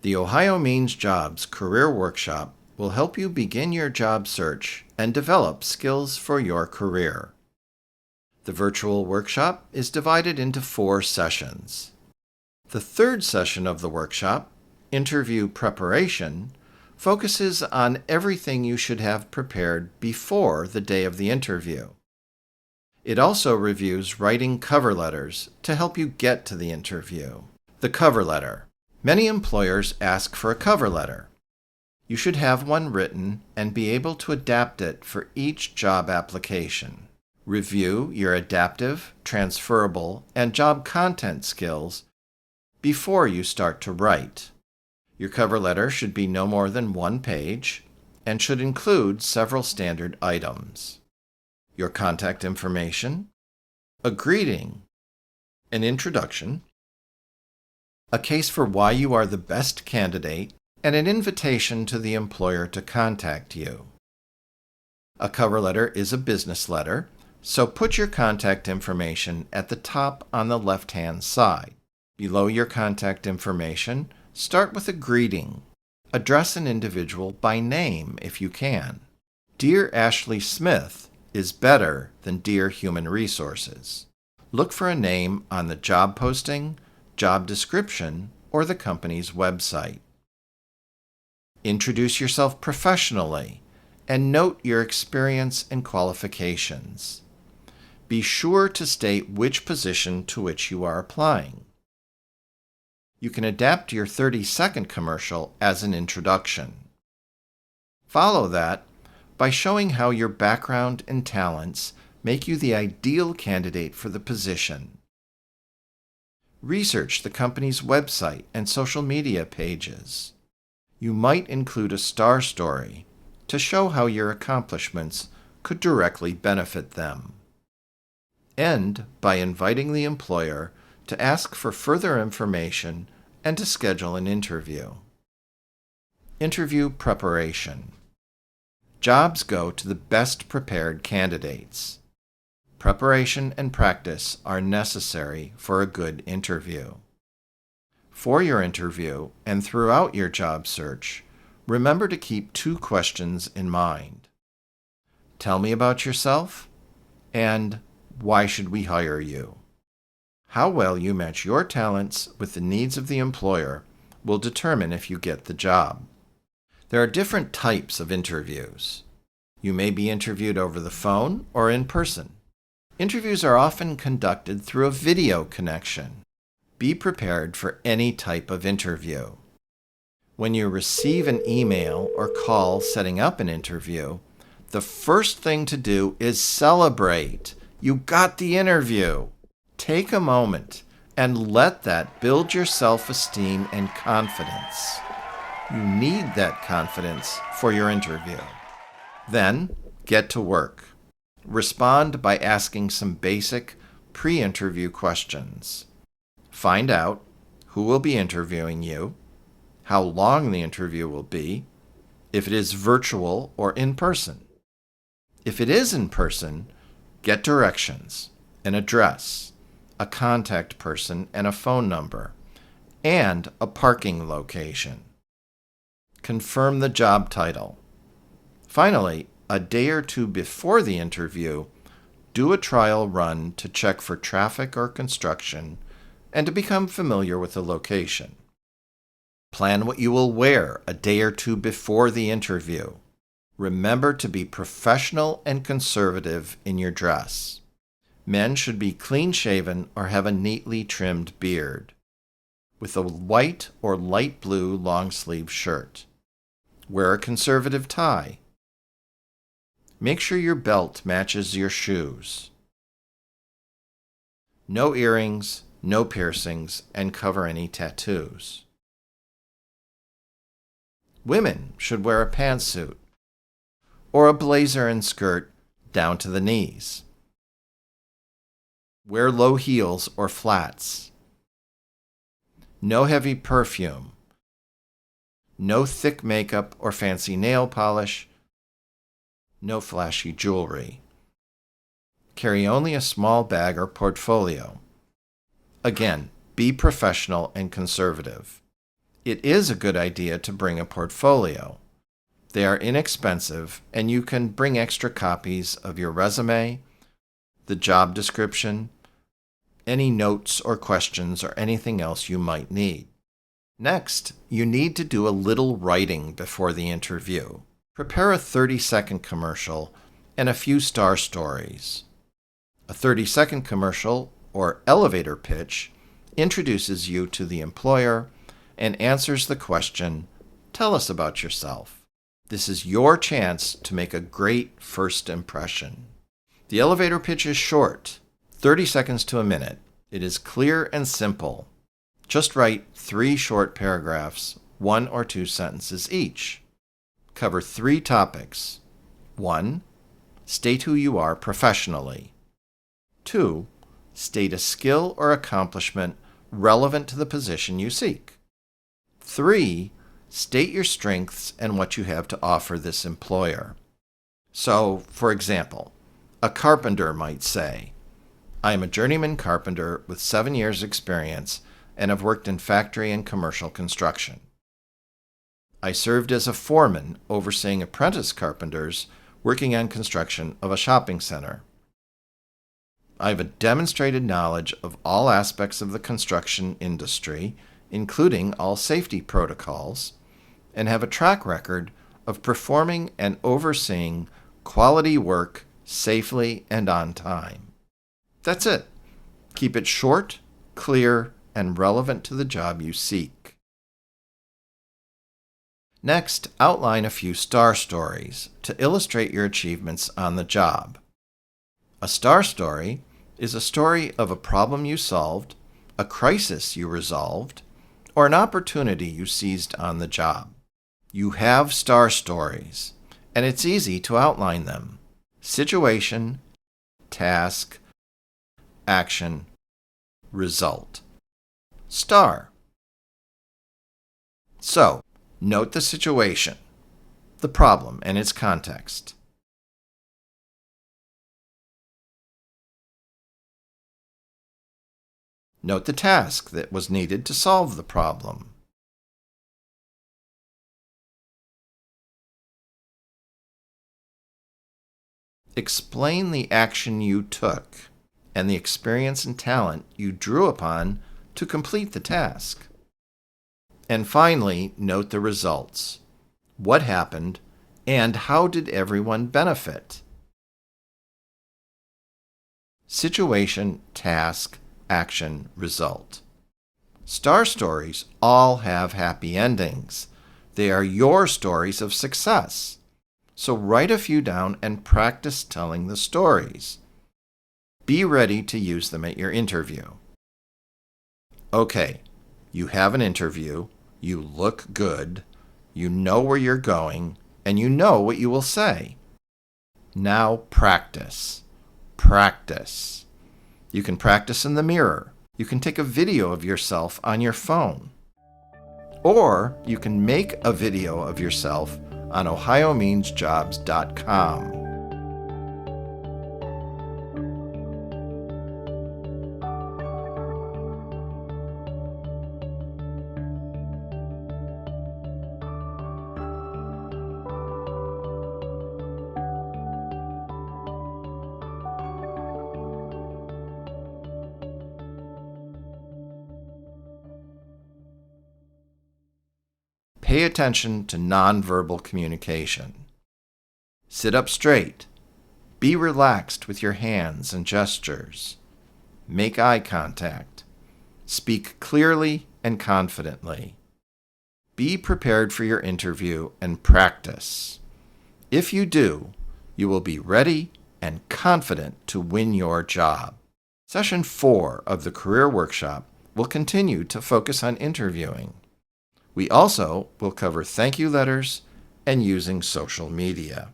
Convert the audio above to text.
The Ohio Means Jobs Career Workshop will help you begin your job search and develop skills for your career. The virtual workshop is divided into 4 sessions. The third session of the workshop, Interview Preparation, focuses on everything you should have prepared before the day of the interview. It also reviews writing cover letters to help you get to the interview. The cover letter. Many employers ask for a cover letter. You should have one written and be able to adapt it for each job application. Review your adaptive, transferable, and job content skills before you start to write. Your cover letter should be no more than 1 page and should include several standard items: your contact information, a greeting, an introduction, a case for why you are the best candidate, and an invitation to the employer to contact you. A cover letter is a business letter, so put your contact information at the top on the left-hand side. Below your contact information, start with a greeting. Address an individual by name if you can. Dear Ashley Smith is better than Dear Human Resources. Look for a name on the job posting, job description, or the company's website. Introduce yourself professionally and note your experience and qualifications. Be sure to state which position to which you are applying. You can adapt your 30-second commercial as an introduction. Follow that by showing how your background and talents make you the ideal candidate for the position. Research the company's website and social media pages. You might include a star story to show how your accomplishments could directly benefit them. End by inviting the employer to ask for further information and to schedule an interview. Interview preparation. Jobs go to the best prepared candidates. Preparation and practice are necessary for a good interview. For your interview and throughout your job search, remember to keep 2 questions in mind. Tell me about yourself, and why should we hire you? How well you match your talents with the needs of the employer will determine if you get the job. There are different types of interviews. You may be interviewed over the phone or in person. Interviews are often conducted through a video connection. Be prepared for any type of interview. When you receive an email or call setting up an interview, the first thing to do is celebrate. You got the interview. Take a moment and let that build your self-esteem and confidence. You need that confidence for your interview. Then, get to work. Respond by asking some basic pre-interview questions. Find out who will be interviewing you, how long the interview will be, if it is virtual or in person. If it is in person, get directions, an address, a contact person and a phone number, and a parking location. Confirm the job title. Finally, a day or 2 before the interview, do a trial run to check for traffic or construction and to become familiar with the location. Plan what you will wear a day or 2 before the interview. Remember to be professional and conservative in your dress. Men should be clean-shaven or have a neatly trimmed beard, with a white or light blue long-sleeve shirt. Wear a conservative tie. Make sure your belt matches your shoes. No earrings, no piercings, and cover any tattoos. Women should wear a pantsuit or a blazer and skirt down to the knees. Wear low heels or flats. No heavy perfume. No thick makeup or fancy nail polish. No flashy jewelry. Carry only a small bag or portfolio. Again, be professional and conservative. It is a good idea to bring a portfolio. They are inexpensive, and you can bring extra copies of your resume, the job description, any notes or questions, or anything else you might need. Next, you need to do a little writing before the interview. Prepare a 30-second commercial and a few star stories. A 30-second commercial, or elevator pitch, introduces you to the employer and answers the question, "Tell us about yourself." This is your chance to make a great first impression. The elevator pitch is short, 30 seconds to a minute. It is clear and simple. Just write 3 short paragraphs, 1 or 2 sentences each. Cover 3 topics. 1. State who you are professionally. 2. State a skill or accomplishment relevant to the position you seek. 3. State your strengths and what you have to offer this employer. So, for example, a carpenter might say, "I am a journeyman carpenter with 7 years' experience and have worked in factory and commercial construction. I served as a foreman overseeing apprentice carpenters working on construction of a shopping center. I have a demonstrated knowledge of all aspects of the construction industry, including all safety protocols, and have a track record of performing and overseeing quality work safely and on time." That's it. Keep it short, clear, and relevant to the job you seek. Next, outline a few star stories to illustrate your achievements on the job. A star story is a story of a problem you solved, a crisis you resolved, or an opportunity you seized on the job. You have star stories, and it's easy to outline them. Situation, task, action, result. Star. So, note the situation, the problem, and its context. Note the task that was needed to solve the problem. Explain the action you took and the experience and talent you drew upon to complete the task. And finally, note the results. What happened, and how did everyone benefit? Situation, task, action, result. Star stories all have happy endings. They are your stories of success. So write a few down and practice telling the stories. Be ready to use them at your interview. Okay, you have an interview, you look good, you know where you're going, and you know what you will say. Now practice. Practice. You can practice in the mirror. You can take a video of yourself on your phone. Or you can make a video of yourself on ohiomeansjobs.com. Pay attention to nonverbal communication. Sit up straight. Be relaxed with your hands and gestures. Make eye contact. Speak clearly and confidently. Be prepared for your interview and practice. If you do, you will be ready and confident to win your job. Session 4 of the Career Workshop will continue to focus on interviewing. We also will cover thank you letters and using social media.